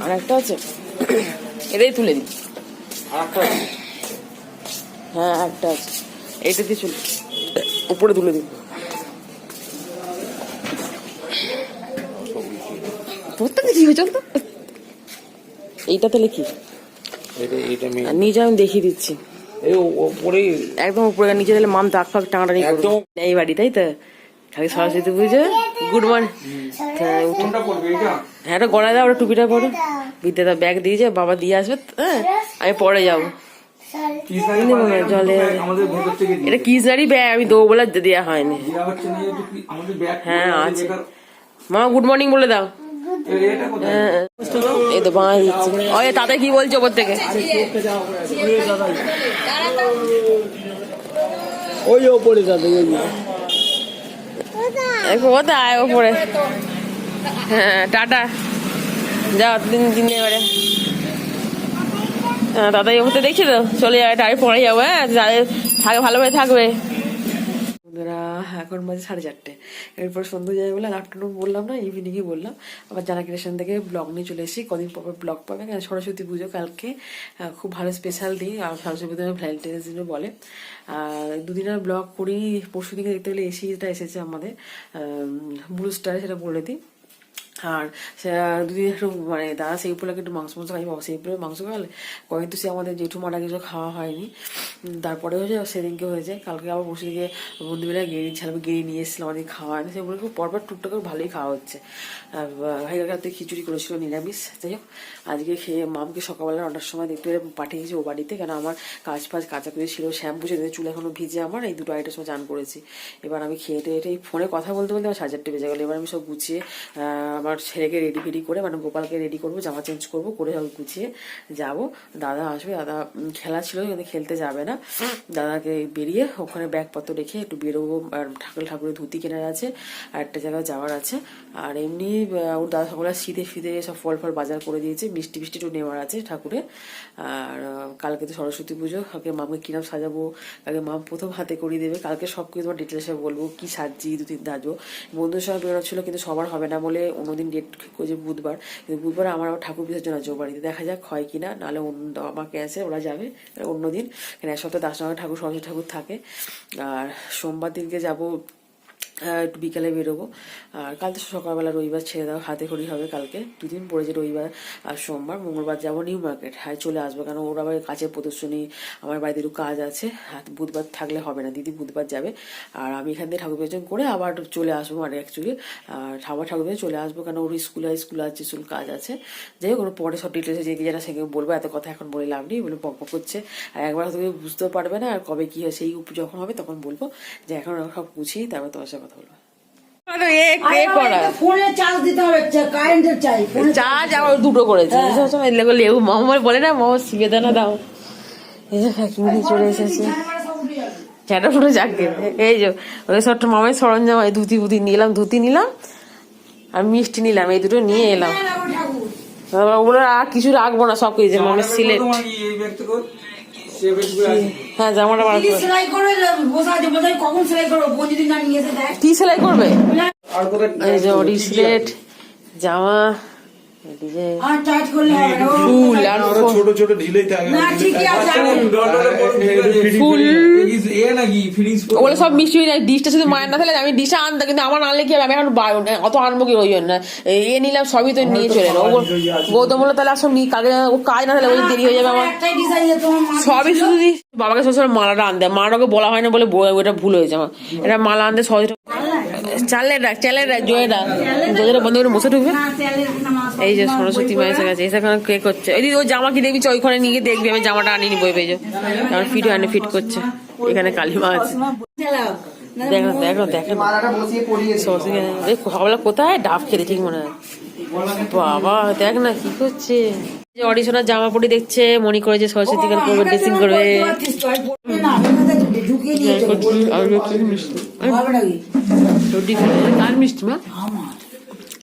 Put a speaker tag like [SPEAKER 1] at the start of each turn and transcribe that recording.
[SPEAKER 1] আর একটা আছে, এটাই তুলে দিই। হ্যাঁ একটা আছে, এইটা দিয়ে চলে উপরে তুলে দিই। প্রত্যেকে কি হয়েছে তো, এইটাতে লিখি নিচে আমি দেখিয়ে দিচ্ছি। একদম উপরে নিচে দিলে মাম দাগ ফাগ টাঙাটানি এই বাড়ি, তাই তো? খালি সরস্বতী পুজো, গুড মর্নিং। হ্যাঁ এটা গড়ায় দাও, ওটা টুপিটা পরে বিদ্যাটা ব্যাগ দিয়ে যায়, বাবা দিয়ে আসবে। হ্যাঁ আমি পরে যাবো জলে। এটা কিসনারি ব্যাগ, আমি দেবো বলে দেওয়া হয়নি। হ্যাঁ আছে, মামা গুড মর্নিং বলে দাও। এই তো বাঁ দিচ্ছি। ওই তাতে কি বলছে ওপর থেকে?
[SPEAKER 2] ওই ওপরে দাদা,
[SPEAKER 1] কোথায় ওপরে? হ্যাঁ টাটা, যাও দিন এবারে। হ্যাঁ দাদা ওপরে দেখছি তো, চলে যাবে, টাইম পরে যাবো। হ্যাঁ থাকে ভালোভাবে থাকবে। এখন বাজে 4:30। এরপর সন্ধ্যা যাবে বলে আফটারনুন বললাম না, ইভিনিংই বললাম। আবার জানা ক্রিয়েশন থেকে ব্লগ নিয়ে চলে এসেছি। কদিন পর ব্লগ পাবে, কারণ সরস্বতী পুজো কালকে, খুব ভালো স্পেশাল দিন। আর সরস্বতী পুজো ভ্যালেন্টাইন্স দিনও বলে। দুদিনের ব্লগ করি, পরশু দিকে দেখতে গেলে এসিটা এসেছে আমাদের ব্লু স্টারে, সেটা বলে দিই। আর দুদিন একটু মানে দাদা সেই উপলক্ষে একটু মাংস খাই, বাবা সেই উপলক্ষে মাংস খাওয়ালে কয়েক তো সে আমাদের জেঠু মারা কিছু খাওয়া হয়নি। তারপরে হয়েছে সেদিনকে হয়েছে, কালকে আবার বসে দিকে বন্ধুবেলায় গেড়ি ঝালবে গেড়ি নিয়ে এসেছিলাম, আমাদের খাওয়া হয়নি। সেগুলো খুব পরপর টুকটাক ভালোই খাওয়া হচ্ছে। ভাই রাতে খিচুড়ি করেছিল নিরামিষ। যাই হোক আজকে খেয়ে মামকে সকালবেলা 9টার সময় দেখতে পাঠিয়েছি ও বাড়িতে, কেন আমার কাজ ফাজ কাচাকুচি ছিল, শ্যাম্পু সেদিন চুল এখনো ভিজে আমার, এই দুটো আড়াইটার সময় চান করেছি। এবার আমি খেয়ে টেয়ে এই ফোনে কথা বলতে বলতে আমার 4:30 বেজে গেলো। এবার আমি সব গুছিয়ে আমার ছেলেকে রেডি ফেডি করে, মানে গোপালকে রেডি করবো, জামা চেঞ্জ করবো, করে সব গুছিয়ে যাবো। দাদা আসবে, দাদা খেলা ছিল কিন্তু খেলতে যাবে না। দাদাকে বেরিয়ে ওখানে ব্যাগপত্র রেখে একটু বেরোবো, আর ঠাকুরের ধুতি কেনার আছে, আর একটা জায়গায় যাওয়ার আছে। আর এমনি ওর দাদা সকালে শীতে ফিতে সব ফল ফল বাজার করে দিয়েছে, মিষ্টি ফিষ্টি একটু নেওয়ার আছে ঠাকুরে। আর কালকে তো সরস্বতী পুজো, কালকে মামকে কিরম সাজাবো, কালকে মাম প্রথম হাতে করিয়ে দেবে। কালকে সব কিছু তোমার ডিটেলসে বলবো, কি সাজি 2-3 দাজো। বন্ধুর সঙ্গে বেরোনো ছিল কিন্তু সবার হবে না বলে অন্যদিন ডেট করেছে বুধবার। কিন্তু বুধবার আমার ঠাকুর বিসর্জন আছে ও বাড়িতে, দেখা যাক হয় কিনা, নাহলে অন্য আমাকে আছে ওরা যাবে অন্যদিন, কেন এক সপ্তাহে 10 টাকা ঠাকুর সরস্বতী ঠাকুর থাকে। আর সোমবার দিনকে যাবো, একটু বিকালে বেরোবো। আর কাল তো সকালবেলা রবিবার ছেড়ে দাও, হাতে খড়ি হবে কালকে, 2 দিন পড়েছে রবিবার আর সোমবার। মঙ্গলবার যাবো নিউ মার্কেট, হ্যাঁ চলে আসবো, কারণ ওর আবার কাছে প্রদর্শনী, আমার বাড়িতে একটু কাজ আছে। বুধবার থাকলে হবে না, দিদি বুধবার যাবে। আর আমি এখান থেকে ঠাকুর বিসর্জন করে আবার চলে আসবো, মানে অ্যাকচুয়ালি আবার ঠাকুর বিসর্জন চলে আসবো, কারণ ওর স্কুল আছে, স্কুল কাজ আছে। যাই হোক ওর পরে সব ডিটেলসে যে যেটা সেখানে বলবো, এত কথা এখন বলে লাভ নেই, বলে বক করছে। আর একবার তুমি বুঝতেও পারবে না, আর কবে কি হয় সেই যখন হবে তখন বলবো, যে এখন সব গুছিয়ে তারপর তোমার সাথে কথা বলবো। চার্জ আবার 2টো করেছে, লেবু মামার বলে না, মামা শিবেদানা দাও। এই যে ফ্যাকিং চলে এসেছে, চ্যাটা ফুটো যাকে। এই যে ওই সব মামার সরঞ্জাম, ধুতি বুতি নিলাম, ধুতি নিলাম আর মিষ্টি নিলাম, এই দুটো নিয়ে এলাম। ওগুলো আর কিছু রাখবো না, সব কিছু মামের সিলেট। হ্যাঁ জামাটা বার করে কি সেলাই করবে, এই যে ওর সিলেট জামা, ফুল আর ছোট ছোট ঢিলেই থাকে, ফুল ওগুলো সব মিষ্টি। ডিশটা শুধু মায়ের না থাকলে আমি ডিশটা আনতাম, কিন্তু আমার আনলে কি হবে, আমি এখন অত আনবো কি, ওই জন্য এ নিলাম, সবই তো নিয়ে চলে এলো। গৌতম বললো তাহলে আসো কালকে কাজ না থাকলে ওই দেরি হয়ে যাবে আমার, সবই শুধু বাবাকে সবসময় মালাটা আনতে, মাটাকে বলা হয় না বলে ওটা ভুল হয়েছে আমার। এটা মালা আনতে সহজ, চালের রাখ জয়ের রাখ, জয়ের বন্ধ করে মশা ঢুকবে। এই যে সরস্বতী মায়ের কাছে এসে কে করছে, ওই ও জামা কি দেখবি, ওইখানে নিয়ে দেখবি, আমি জামাটা আনিনি বই পেয়েছো, আমার ফিট হয়নি, ফিট করছে। এখানে কালিমা আছে, দেখো দেখো দেখো সকালবেলা কোথায় ডাব খেতে ঠিক মনে হয়। বাবা দেখ না কি করছে, অডিশনের জামা পরে দেখছে, মনে করেছে সরস্বতী কাল করবে, ড্রেসিং করবে। কার মিষ্টি মা?